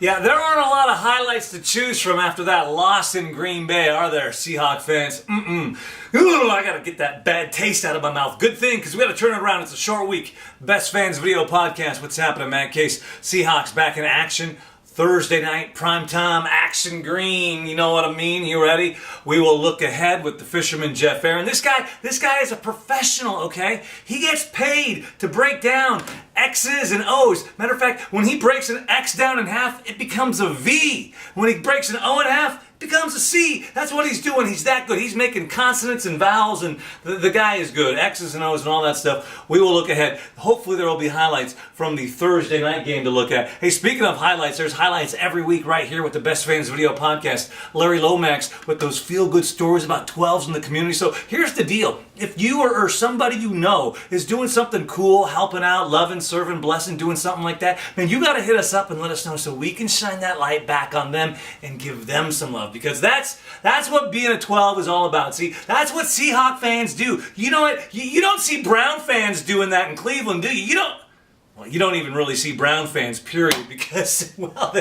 Yeah, there aren't a lot of highlights to choose from after that loss in Green Bay, are there, Seahawk fans? Ooh, I gotta get that bad taste out of my mouth. Good thing, because we gotta turn it around. It's a short week. Best Fans Video Podcast. What's happening, Matt Case? Seahawks back in action. Thursday night, primetime, action green, you know what I mean? You ready? We will look ahead with the fisherman Jeff Aaron. This guy is a professional, okay? He gets paid to break down X's and O's. Matter of fact, when he breaks an X down in half, it becomes a V. When he breaks an O in half, it becomes a C. That's what he's doing. He's that good. He's making consonants and vowels, and the guy is good. X's and O's and all that stuff. We will look ahead. Hopefully there will be highlights from the Thursday night game to look at. Hey, speaking of highlights, there's highlights every week right here with the Best Fans Video Podcast. Larry Lomax with those feel-good stories about 12s in the community. So here's the deal. If you or somebody you know is doing something cool, helping out, loving, serving, blessing, doing something like that, man, you got to hit us up and let us know so we can shine that light back on them and give them some love. Because that's what being a 12 is all about. See, that's what Seahawk fans do. You know what? You don't see Brown fans doing that in Cleveland, do you? You don't even really see Brown fans, period, because, well,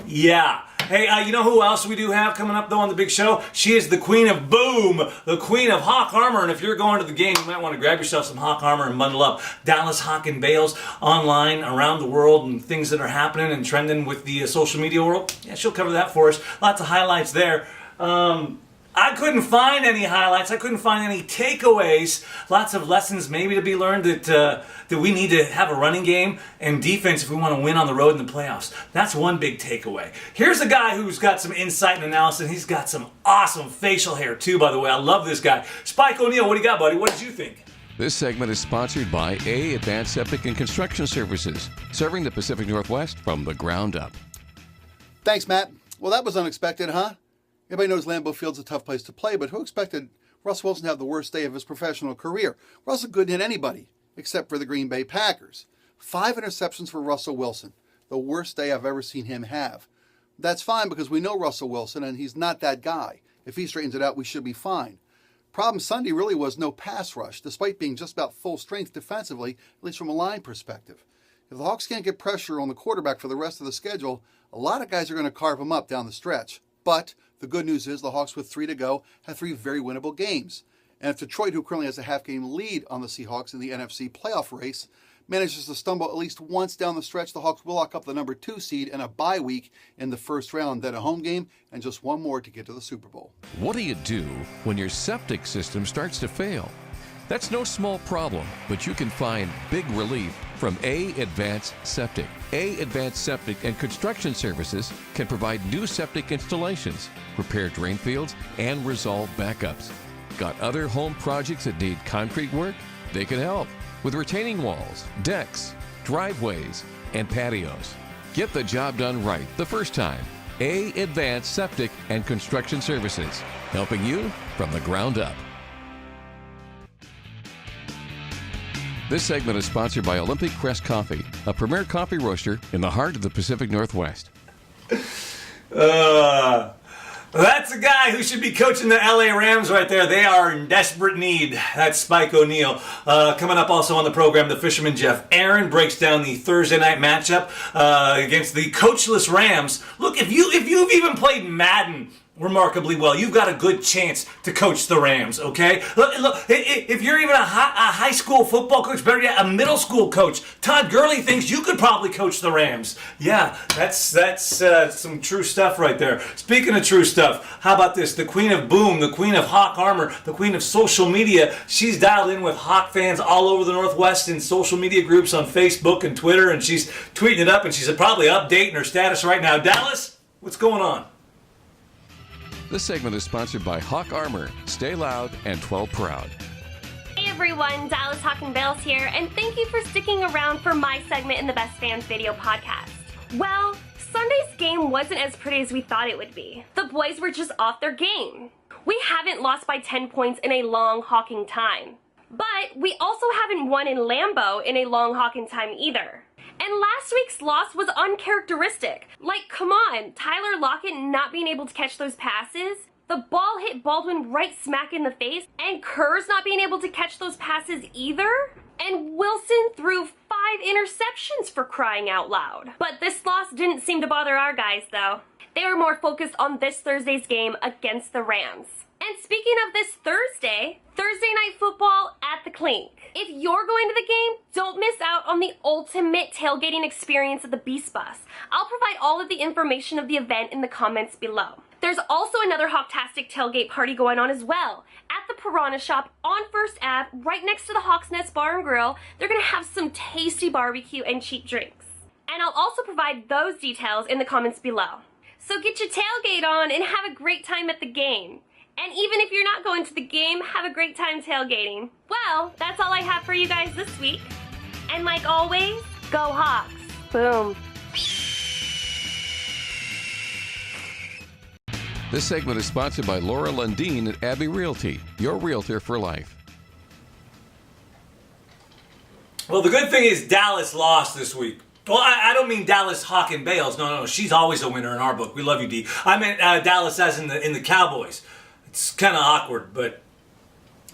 yeah. Hey, you know who else we do have coming up, though, on the big show? She is the queen of boom, the queen of Hawk Armor, and if you're going to the game, you might want to grab yourself some Hawk Armor and bundle up. Dallas Hawk and Bales online, around the world, and things that are happening and trending with the social media world. Yeah, she'll cover that for us. Lots of highlights there. I couldn't find any highlights. I couldn't find any takeaways. Lots of lessons maybe to be learned that we need to have a running game and defense if we want to win on the road in the playoffs. That's one big takeaway. Here's a guy who's got some insight and analysis. He's got some awesome facial hair too, by the way. I love this guy. Spike O'Neal, what do you got, buddy? What did you think? This segment is sponsored by A Advanced Septic and Construction Services, serving the Pacific Northwest from the ground up. Thanks, Matt. Well, that was unexpected, huh? Everybody knows Lambeau Field's a tough place to play, but who expected Russell Wilson to have the worst day of his professional career? Russell couldn't hit anybody, except for the Green Bay Packers. 5 interceptions for Russell Wilson, the worst day I've ever seen him have. That's fine because we know Russell Wilson, and he's not that guy. If he straightens it out, we should be fine. Problem Sunday really was no pass rush, despite being just about full strength defensively, at least from a line perspective. If the Hawks can't get pressure on the quarterback for the rest of the schedule, a lot of guys are going to carve him up down the stretch. But the good news is the Hawks, with 3 to go, have 3 very winnable games. And if Detroit, who currently has a half-game lead on the Seahawks in the NFC playoff race, manages to stumble at least once down the stretch, the Hawks will lock up the number 2 seed and a bye week in the first round, then a home game, and just one more to get to the Super Bowl. What do you do when your septic system starts to fail? That's no small problem, but you can find big relief from A Advanced Septic. A Advanced Septic and Construction Services can provide new septic installations, repair drain fields, and resolve backups. Got other home projects that need concrete work? They can help with retaining walls, decks, driveways, and patios. Get the job done right the first time. A Advanced Septic and Construction Services, helping you from the ground up. This segment is sponsored by Olympic Crest Coffee, a premier coffee roaster in the heart of the Pacific Northwest. That's a guy who should be coaching the LA Rams right there. They are in desperate need. That's Spike O'Neal. Coming up also on the program, the fisherman Jeff Aaron breaks down the Thursday night matchup against the coachless Rams. Look, if you've even played Madden remarkably well, you've got a good chance to coach the Rams, okay? Look, if you're even a high school football coach, better yet, a middle school coach, Todd Gurley thinks you could probably coach the Rams. Yeah, that's some true stuff right there. Speaking of true stuff, how about this? The queen of boom, the queen of Hawk Armor, the queen of social media. She's dialed in with Hawk fans all over the Northwest in social media groups on Facebook and Twitter, and she's tweeting it up, and she's probably updating her status right now. Dallas, what's going on? This segment is sponsored by Hawk Armor. Stay loud and 12 proud. Hey everyone, Dallas Hawk and Bales here, and thank you for sticking around for my segment in the Best Fans Video Podcast. Well, Sunday's game wasn't as pretty as we thought it would be. The boys were just off their game. We haven't lost by 10 points in a long Hawking time. But we also haven't won in Lambeau in a long Hawking time either. And last week's loss was uncharacteristic. Like, come on, Tyler Lockett not being able to catch those passes? The ball hit Baldwin right smack in the face, and Kerr's not being able to catch those passes either. And Wilson threw 5 interceptions, for crying out loud. But this loss didn't seem to bother our guys, though. They were more focused on this Thursday's game against the Rams. And speaking of this Thursday night football at the Clink. If you're going to the game, don't miss out on the ultimate tailgating experience at the Beast Bus. I'll provide all of the information of the event in the comments below. There's also another Hawktastic tailgate party going on as well. At the Piranha Shop on First Ave, right next to the Hawk's Nest Bar and Grill, they're going to have some tasty barbecue and cheap drinks. And I'll also provide those details in the comments below. So get your tailgate on and have a great time at the game. And even if you're not going to the game, have a great time tailgating. Well, that's all I have for you guys this week. And like always, go Hawks. Boom. This segment is sponsored by Laura Lundeen at Abbey Realty, your realtor for life. Well, the good thing is Dallas lost this week. Well, I don't mean Dallas Hawk and Bales. No, she's always a winner in our book. We love you, D. I meant Dallas as in the Cowboys. It's kind of awkward, but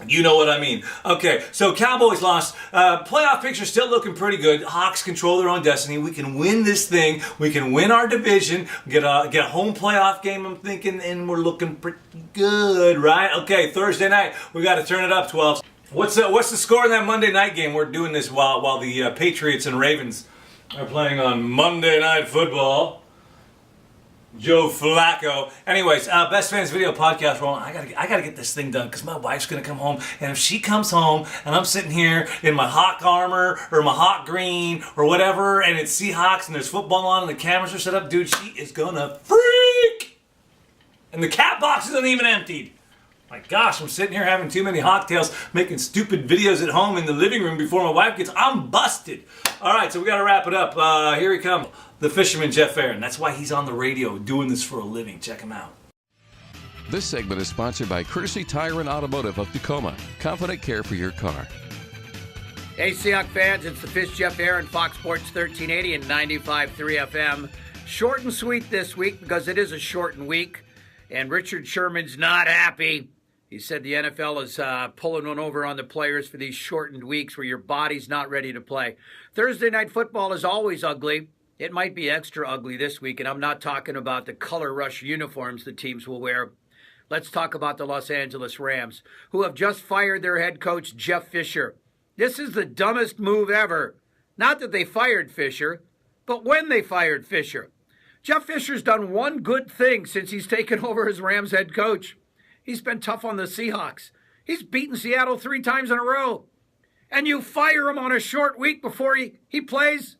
you know what I mean. Okay, so Cowboys lost. Playoff picture still looking pretty good. Hawks control their own destiny. We can win this thing. We can win our division. Get a home playoff game, I'm thinking, and we're looking pretty good, right? Okay, Thursday night, we got to turn it up, 12. What's the score in that Monday night game? We're doing this while the Patriots and Ravens are playing on Monday Night Football. Joe Flacco. Anyways, Best Fans Video Podcast rolling. I gotta get this thing done because my wife's gonna come home, and if she comes home and I'm sitting here in my Hawk armor or my Hawk green or whatever, and it's Seahawks and there's football on and the cameras are set up, dude, she is gonna freak. And the cat box isn't even emptied. My gosh, I'm sitting here having too many Hawktails, making stupid videos at home in the living room before my wife gets. I'm busted. All right, so we got to wrap it up. Here he comes, the fisherman Jeff Aaron. That's why he's on the radio doing this for a living. Check him out. This segment is sponsored by Courtesy Tire and Automotive of Tacoma. Confident care for your car. Hey, Seahawk fans, it's the Fish Jeff Aaron, Fox Sports 1380 and 95.3 FM. Short and sweet this week because it is a shortened week, and Richard Sherman's not happy. He said the NFL is pulling one over on the players for these shortened weeks where your body's not ready to play. Thursday night football is always ugly. It might be extra ugly this week, and I'm not talking about the color rush uniforms the teams will wear. Let's talk about the Los Angeles Rams, who have just fired their head coach, Jeff Fisher. This is the dumbest move ever. Not that they fired Fisher, but when they fired Fisher. Jeff Fisher's done one good thing since he's taken over as Rams head coach. He's been tough on the Seahawks. He's beaten Seattle 3 times in a row. And you fire him on a short week before he plays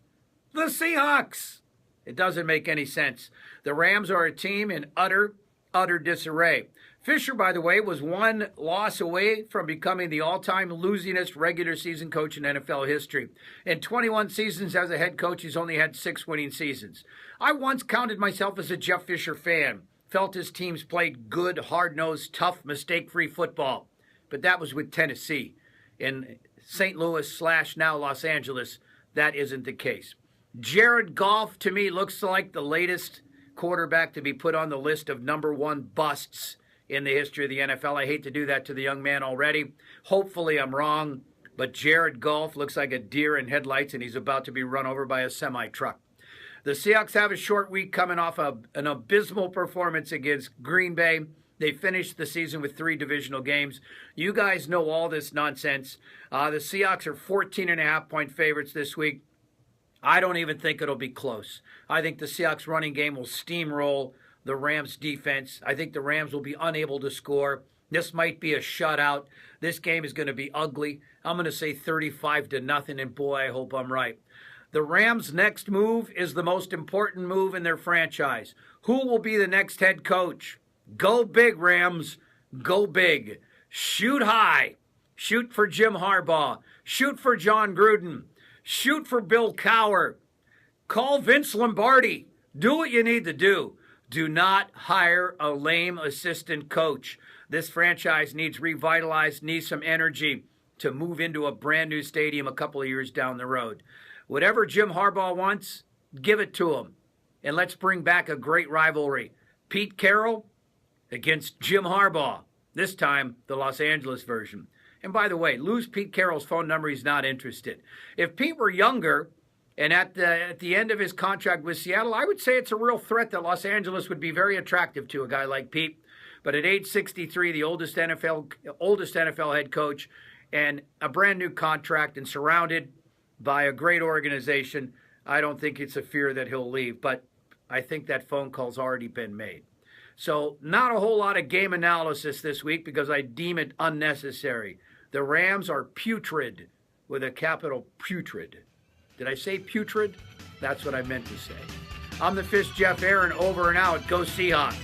the Seahawks. It doesn't make any sense. The Rams are a team in utter disarray. Fisher, by the way, was one loss away from becoming the all-time losingest regular season coach in NFL history. In 21 seasons as a head coach, he's only had 6 winning seasons. I once counted myself as a Jeff Fisher fan. Felt his teams played good, hard-nosed, tough, mistake-free football. But that was with Tennessee. In St. Louis / now Los Angeles, that isn't the case. Jared Goff, to me, looks like the latest quarterback to be put on the list of number 1 busts in the history of the NFL. I hate to do that to the young man already. Hopefully I'm wrong, but Jared Goff looks like a deer in headlights, and he's about to be run over by a semi-truck. The Seahawks have a short week coming off an abysmal performance against Green Bay. They finished the season with 3 divisional games. You guys know all this nonsense. The Seahawks are 14.5-point favorites this week. I don't even think it'll be close. I think the Seahawks running game will steamroll the Rams defense. I think the Rams will be unable to score. This might be a shutout. This game is going to be ugly. I'm going to say 35-0, and boy, I hope I'm right. The Rams' next move is the most important move in their franchise. Who will be the next head coach? Go big, Rams. Go big. Shoot high. Shoot for Jim Harbaugh. Shoot for John Gruden. Shoot for Bill Cowher. Call Vince Lombardi. Do what you need to do. Do not hire a lame assistant coach. This franchise needs revitalized, needs some energy to move into a brand new stadium a couple of years down the road. Whatever Jim Harbaugh wants, give it to him. And let's bring back a great rivalry. Pete Carroll against Jim Harbaugh, this time the Los Angeles version. And by the way, lose Pete Carroll's phone number, he's not interested. If Pete were younger and at the end of his contract with Seattle, I would say it's a real threat that Los Angeles would be very attractive to a guy like Pete. But at age 63, the oldest NFL head coach, and a brand new contract and surrounded by a great organization, I don't think it's a fear that he'll leave. But I think that phone call's already been made. So not a whole lot of game analysis this week because I deem it unnecessary. The Rams are putrid, with a capital putrid. Did I say putrid? That's what I meant to say. I'm the Fish Jeff Aaron, over and out. Go Seahawks.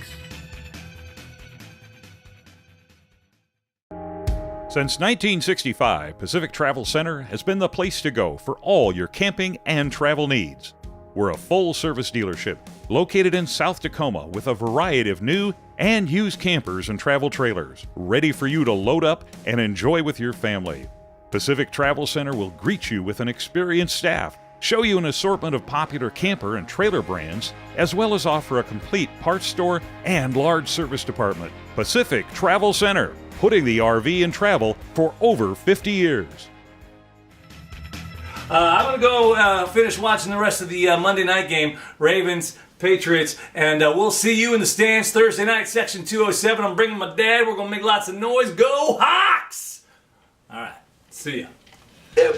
Since 1965, Pacific Travel Center has been the place to go for all your camping and travel needs. We're a full-service dealership located in South Tacoma with a variety of new and used campers and travel trailers, ready for you to load up and enjoy with your family. Pacific Travel Center will greet you with an experienced staff, show you an assortment of popular camper and trailer brands, as well as offer a complete parts store and large service department. Pacific Travel Center, putting the RV in travel for over 50 years. I'm going to go finish watching the rest of the Monday night game, Ravens, Patriots, and we'll see you in the stands Thursday night, section 207. I'm bringing my dad. We're going to make lots of noise. Go Hawks! All right. See ya.